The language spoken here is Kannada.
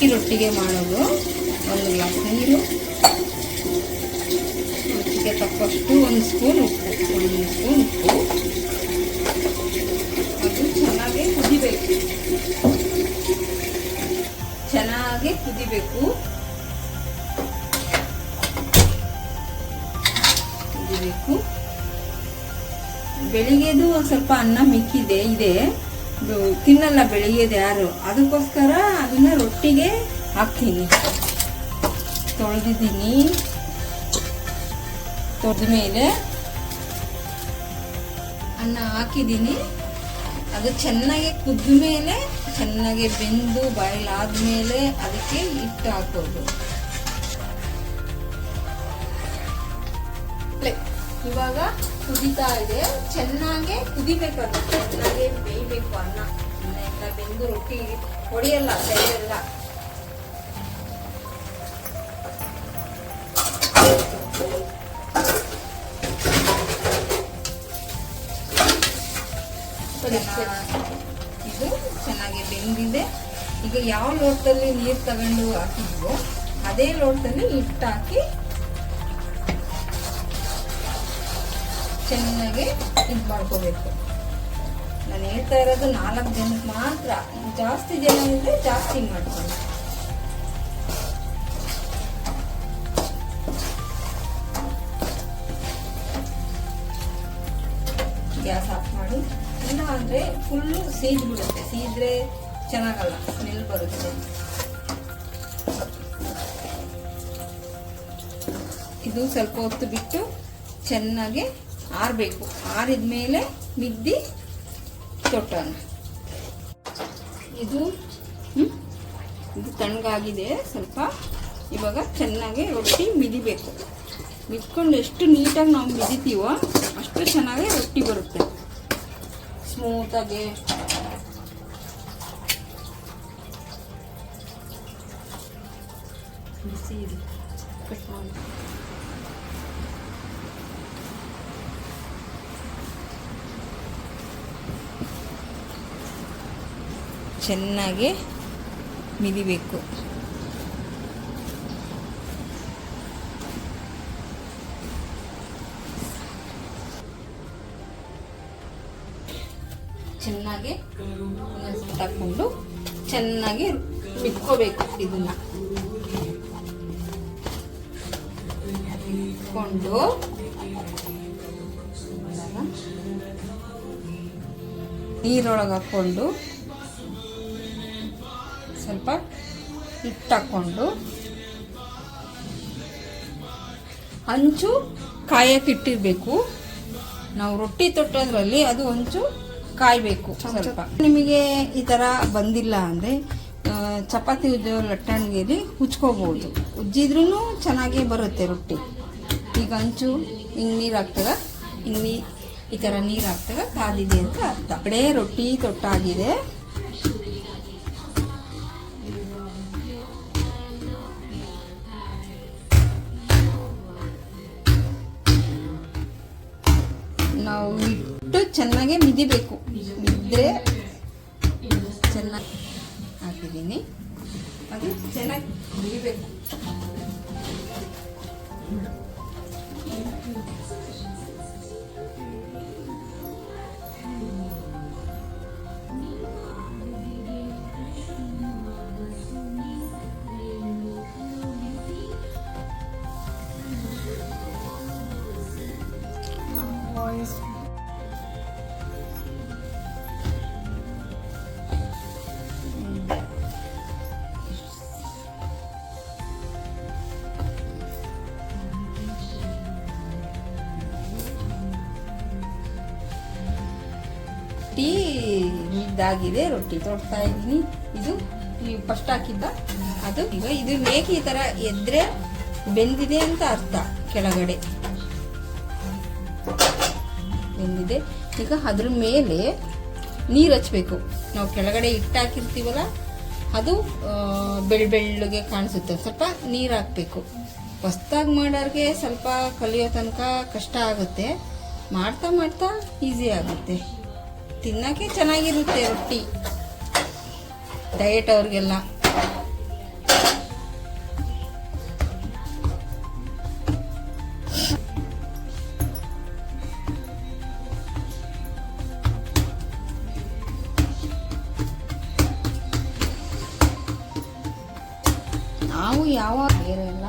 ಅಕ್ಕಿ ರೊಟ್ಟಿಗೆ ಮಾಡೋದು. 1 ಗ್ಲಾಸ್ ನೀರು, ರುಚಿಗೆ ತಕ್ಕಷ್ಟು 1 ಸ್ಪೂನ್ ಉಪ್ಪು, ಅದು ಚೆನ್ನಾಗಿ ಕುದಿಬೇಕು. ಬೆಳಿಗ್ಗೆದು ಒಂದು ಸ್ವಲ್ಪ ಅನ್ನ ಮಿಕ್ಕಿದೆ ಇದೆ, ತಿನ್ನಲ್ಲ ಬೆಳಿಗ್ಗೆದು ಯಾರು, ಅದಕ್ಕೋಸ್ಕರ ಅದನ್ನ ರೊಟ್ಟಿಗೆ ಹಾಕ್ತೀನಿ. ತೊಳೆದಿದ್ದೀನಿ. ತೊಳೆದ ಮೇಲೆ ಅನ್ನ ಹಾಕಿದ್ದೀನಿ. ಅದು ಚೆನ್ನಾಗಿ ಕುದ್ದ ಮೇಲೆ, ಚೆನ್ನಾಗಿ ಬೆಂದು ಬಾಯ್ಲಾದ್ಮೇಲೆ ಅದಕ್ಕೆ ಹಿಟ್ಟು ಹಾಕೋದು. ಇವಾಗ ಕುದೀತಾ ಇದೆ. ಚೆನ್ನಾಗಿ ಕುದಿಬೇಕು, ಅದು ಚೆನ್ನಾಗಿ ಬೇಯಬೇಕು. ಅನ್ನ ಎಲ್ಲ ಬೆಂದು ರೊಟ್ಟಿ ಹೊಡೆಯಲ್ಲ, ಸೈಡೆಲ್ಲ. ಇದು ಚೆನ್ನಾಗಿ ಬೆಂದಿದೆ. ಈಗ ಯಾವ ಲೋಟದಲ್ಲಿ ನೀರು ತಗೊಂಡು ಹಾಕಿದ್ವೋ ಅದೇ ಲೋಟದಲ್ಲಿ ಹಿಟ್ಟು ಹಾಕಿ ಚೆನ್ನಾಗಿ ಇದು ಮಾಡ್ಕೋಬೇಕು. ನಾನು ಹೇಳ್ತಾ ಇರೋದು 4 ಜನಕ್ಕೆ ಮಾತ್ರ. ಜಾಸ್ತಿ ಜನ ಇದ್ರೆ ಜಾಸ್ತಿ ಮಾಡ್ಕೊಂಡು. ಗ್ಯಾಸ್ ಆಫ್ ಮಾಡಿ. ಇಲ್ಲ ಅಂದ್ರೆ ಫುಲ್ಲು ಸೀದ್ಬಿಡುತ್ತೆ. ಸೀದ್ರೆ ಚೆನ್ನಾಗಲ್ಲ, ಸ್ಮೆಲ್ ಬರುತ್ತೆ. ಇದು ಸ್ವಲ್ಪ ಹೊತ್ತು ಬಿಟ್ಟು ಚೆನ್ನಾಗಿ ಆರಬೇಕು. ಆರಿದ್ಮೇಲೆ ಮಿದ್ದಿ ತೊಟ್ಟೋಣ. ಇದು ತಣ್ಣಗಾಗಿದೆ ಸ್ವಲ್ಪ. ಇವಾಗ ಚೆನ್ನಾಗಿ ರೊಟ್ಟಿ ಮಿದಿಬೇಕು. ಮಿದ್ಕೊಂಡು ಎಷ್ಟು ನೀಟಾಗಿ ನಾವು ಮಿದಿತೀವೋ ಅಷ್ಟು ಚೆನ್ನಾಗಿ ರೊಟ್ಟಿ ಬರುತ್ತೆ, ಸ್ಮೂತಾಗಿ. ಬಿಸಿ ಇದೆ, ಕಟ್ ಮಾಡಿ. ಚೆನ್ನಾಗಿ ಮಿದಿಬೇಕು. ಚೆನ್ನಾಗಿ ತಕ್ಕೊಂಡು ಚೆನ್ನಾಗಿ ಮಿದ್ಕೋಬೇಕು. ಇದನ್ನ ಇಟ್ಕೊಂಡು ನೀರೊಳಗೆ ಹಾಕ್ಕೊಂಡು ಸ್ವಲ್ಪ ಹಿಟ್ಟು ಹಾಕ್ಕೊಂಡು ಹಂಚು ಕಾಯಕ್ಕಿಟ್ಟಿರ್ಬೇಕು. ನಾವು ರೊಟ್ಟಿ ತೊಟ್ಟೋದ್ರಲ್ಲಿ ಅದು ಹಂಚು ಕಾಯಬೇಕು ಸ್ವಲ್ಪ. ನಿಮಗೆ ಈ ಥರ ಬಂದಿಲ್ಲ ಅಂದರೆ ಚಪಾತಿ ಉಜ್ಜೋ ಲಟ್ಟಣಿಗೆಲಿ ಉಜ್ಕೋಬೋದು. ಉಜ್ಜಿದ್ರೂ ಚೆನ್ನಾಗೇ ಬರುತ್ತೆ ರೊಟ್ಟಿ. ಈಗ ಹಂಚು ಹಿಂಗೆ ನೀರು ಹಾಕ್ತಾಗ, ಹಿಂಗೆ ಈ ಥರ ನೀರು ಹಾಕ್ತಾಗ ಕಾದಿದೆ ಅಂತ ಅರ್ಥ. ಕಡೆ ರೊಟ್ಟಿ ತೊಟ್ಟಾಗಿದೆ. ನಾವು ಇಟ್ಟು ಚೆನ್ನಾಗೇ ಮಿದಿಬೇಕು. ಮಿದ್ರೆ ಚೆನ್ನಾಗಿ ಹಾಕಿದ್ದೀನಿ. ಅದು ಚೆನ್ನಾಗಿ ಮಿದಿಬೇಕು. ಇದಾಗಿದೆ. ರೊಟ್ಟಿ ತೊಡ್ತಾ ಇದ್ದೀನಿ. ಇದು ನೀವು ಫಸ್ಟ್ ಹಾಕಿದ್ದ ಅದು. ಈಗ ಇದು ನೇಕಿ ಈ ಥರ ಎದ್ರೆ ಬೆಂದಿದೆ ಅಂತ ಅರ್ಥ. ಕೆಳಗಡೆ ಬೆಂದಿದೆ. ಈಗ ಅದ್ರ ಮೇಲೆ ನೀರು ಹಚ್ಚಬೇಕು. ನಾವು ಕೆಳಗಡೆ ಹಿಟ್ಟು ಹಾಕಿರ್ತೀವಲ್ಲ ಅದು ಬೆಳ್ಳಗೆ ಕಾಣಿಸುತ್ತೆ. ಸ್ವಲ್ಪ ನೀರು ಹಾಕಬೇಕು. ಹೊಸ್ದಾಗಿ ಮಾಡೋರಿಗೆ ಸ್ವಲ್ಪ ಕಲಿಯೋ ತನಕ ಕಷ್ಟ ಆಗುತ್ತೆ. ಮಾಡ್ತಾ ಮಾಡ್ತಾ ಈಸಿ ಆಗುತ್ತೆ. ತಿನ್ನೋಕ್ಕೆ ಚೆನ್ನಾಗಿರುತ್ತೆ ರೊಟ್ಟಿ. ಡಯಟ್ ಅವ್ರಿಗೆಲ್ಲ ನಾವು ಯಾವ ಬೇರೆ ಎಲ್ಲ